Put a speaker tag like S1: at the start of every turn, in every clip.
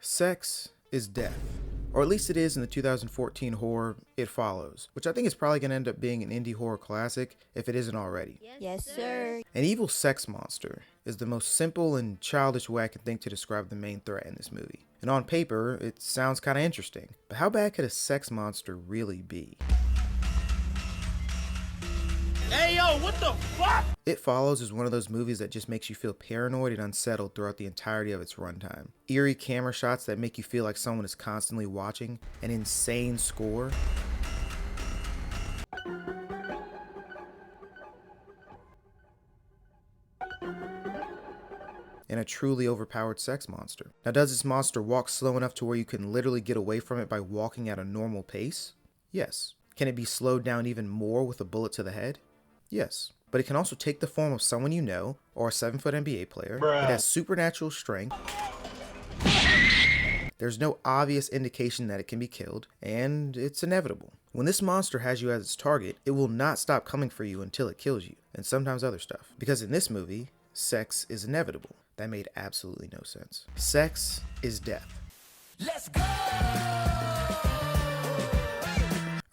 S1: Sex is death. Or at least it is in the 2014 horror It Follows, which I think is probably going to end up being an indie horror classic if it isn't already.
S2: Yes, sir.
S1: An evil sex monster is the most simple and childish way I can think to describe the main threat in this movie. And on paper, it sounds kind of interesting. But how bad could a sex monster really be?
S3: Hey yo, what the fuck?
S1: It Follows is one of those movies that just makes you feel paranoid and unsettled throughout the entirety of its runtime. Eerie camera shots that make you feel like someone is constantly watching, an insane score, and a truly overpowered sex monster. Now, does this monster walk slow enough to where you can literally get away from it by walking at a normal pace? Yes. Can it be slowed down even more with a bullet to the head? Yes. But it can also take the form of someone you know, or a 7-foot NBA player. Bruh. It has supernatural strength. There's no obvious indication that it can be killed, and it's inevitable. When this monster has you as its target, it will not stop coming for you until it kills you, and sometimes other stuff. Because in this movie, sex is inevitable. That made absolutely no sense. Sex is death.
S3: Let's go!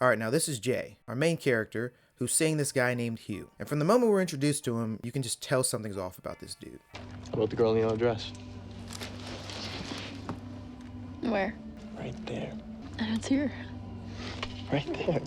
S1: Alright, now this is Jay, our main character, who's seeing this guy named Hugh. And from the moment we're introduced to him, you can just tell something's off about this dude.
S4: How about the girl in the yellow dress?
S2: Where?
S4: Right there.
S2: I don't see her.
S4: Right there.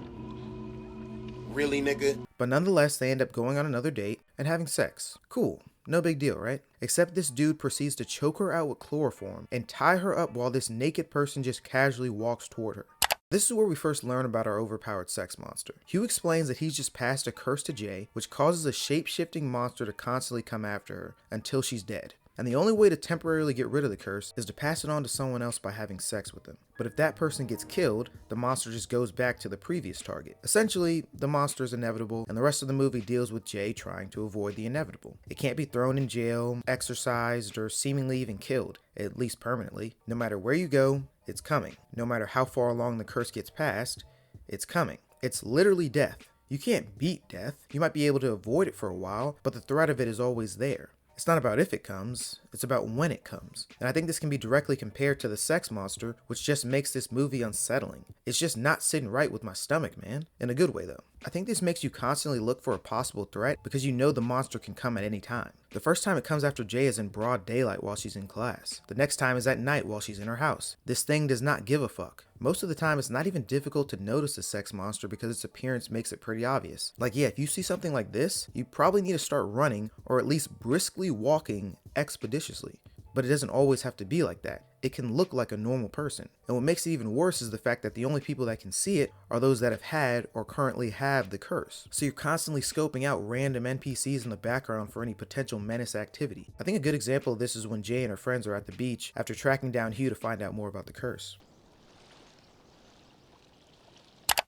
S3: Really, nigga?
S1: But nonetheless, they end up going on another date and having sex. Cool. No big deal, right? Except this dude proceeds to choke her out with chloroform and tie her up while this naked person just casually walks toward her. This is where we first learn about our overpowered sex monster. Hugh explains that he's just passed a curse to Jay, which causes a shape-shifting monster to constantly come after her until she's dead. And the only way to temporarily get rid of the curse is to pass it on to someone else by having sex with them. But if that person gets killed, the monster just goes back to the previous target. Essentially, the monster is inevitable, and the rest of the movie deals with Jay trying to avoid the inevitable. It can't be thrown in jail, exorcised, or seemingly even killed, at least permanently. No matter where you go, it's coming. No matter how far along the curse gets passed, it's coming. It's literally death. You can't beat death. You might be able to avoid it for a while, but the threat of it is always there. It's not about if it comes, it's about when it comes. And I think this can be directly compared to the sex monster, which just makes this movie unsettling. It's just not sitting right with my stomach, man. In a good way, though. I think this makes you constantly look for a possible threat because you know the monster can come at any time. The first time it comes after Jay is in broad daylight while she's in class. The next time is at night while she's in her house. This thing does not give a fuck. Most of the time, it's not even difficult to notice a sex monster because its appearance makes it pretty obvious. Like, yeah, if you see something like this, you probably need to start running or at least briskly walking expeditiously. But it doesn't always have to be like that. It can look like a normal person. And what makes it even worse is the fact that the only people that can see it are those that have had or currently have the curse. So you're constantly scoping out random NPCs in the background for any potential menace activity. I think a good example of this is when Jay and her friends are at the beach after tracking down Hugh to find out more about the curse.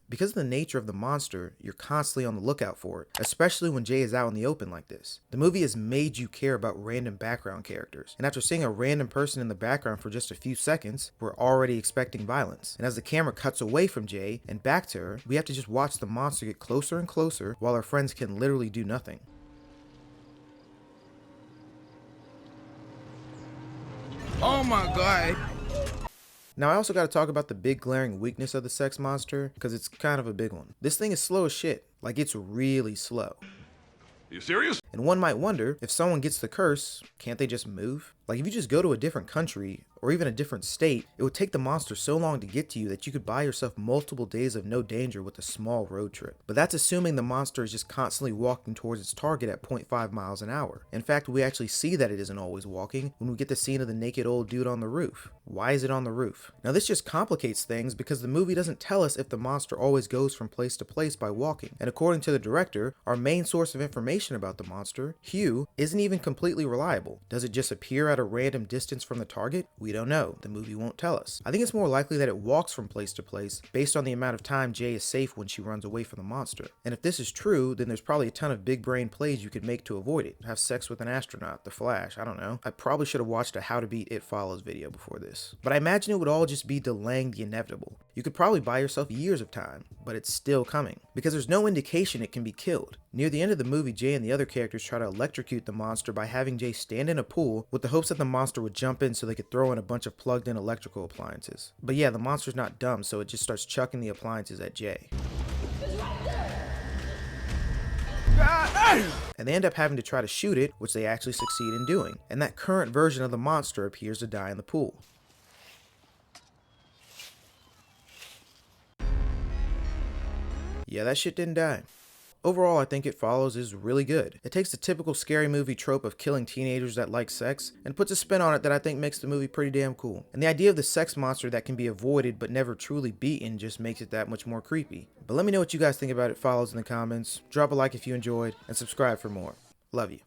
S1: Because of the nature of the monster, you're constantly on the lookout for it, especially when Jay is out in the open like this. The movie has made you care about random background characters, and after seeing a random person in the background for just a few seconds, we're already expecting violence. And as the camera cuts away from Jay and back to her, we have to just watch the monster get closer and closer while our friends can literally do nothing.
S3: Oh my god.
S1: Now I also got to talk about the big glaring weakness of the sex monster, because it's kind of a big one. This thing is slow as shit. Like, it's really slow.
S5: You serious?
S1: And one might wonder, if someone gets the curse, can't they just move? Like, if you just go to a different country, or even a different state, it would take the monster so long to get to you that you could buy yourself multiple days of no danger with a small road trip. But that's assuming the monster is just constantly walking towards its target at 0.5 miles an hour. In fact, we actually see that it isn't always walking when we get the scene of the naked old dude on the roof. Why is it on the roof? Now this just complicates things because the movie doesn't tell us if the monster always goes from place to place by walking. And according to the director, our main source of information about the monster, Hugh, isn't even completely reliable. Does it just appear at a random distance from the target? We don't know. The movie won't tell us. I think it's more likely that it walks from place to place based on the amount of time Jay is safe when she runs away from the monster. And if this is true, then there's probably a ton of big brain plays you could make to avoid it. Have sex with an astronaut, The Flash, I don't know. I probably should have watched a How to Beat It Follows video before this. But I imagine it would all just be delaying the inevitable. You could probably buy yourself years of time, but it's still coming, because there's no indication it can be killed. Near the end of the movie, Jay and the other characters try to electrocute the monster by having Jay stand in a pool with the hopes that the monster would jump in so they could throw in a bunch of plugged in electrical appliances. But yeah, the monster's not dumb, so it just starts chucking the appliances at Jay. And they end up having to try to shoot it, which they actually succeed in doing. And that current version of the monster appears to die in the pool. Yeah, that shit didn't die. Overall, I think It Follows is really good. It takes the typical scary movie trope of killing teenagers that like sex and puts a spin on it that I think makes the movie pretty damn cool. And the idea of the sex monster that can be avoided but never truly beaten just makes it that much more creepy. But let me know what you guys think about It Follows in the comments. Drop a like if you enjoyed, and subscribe for more. Love you.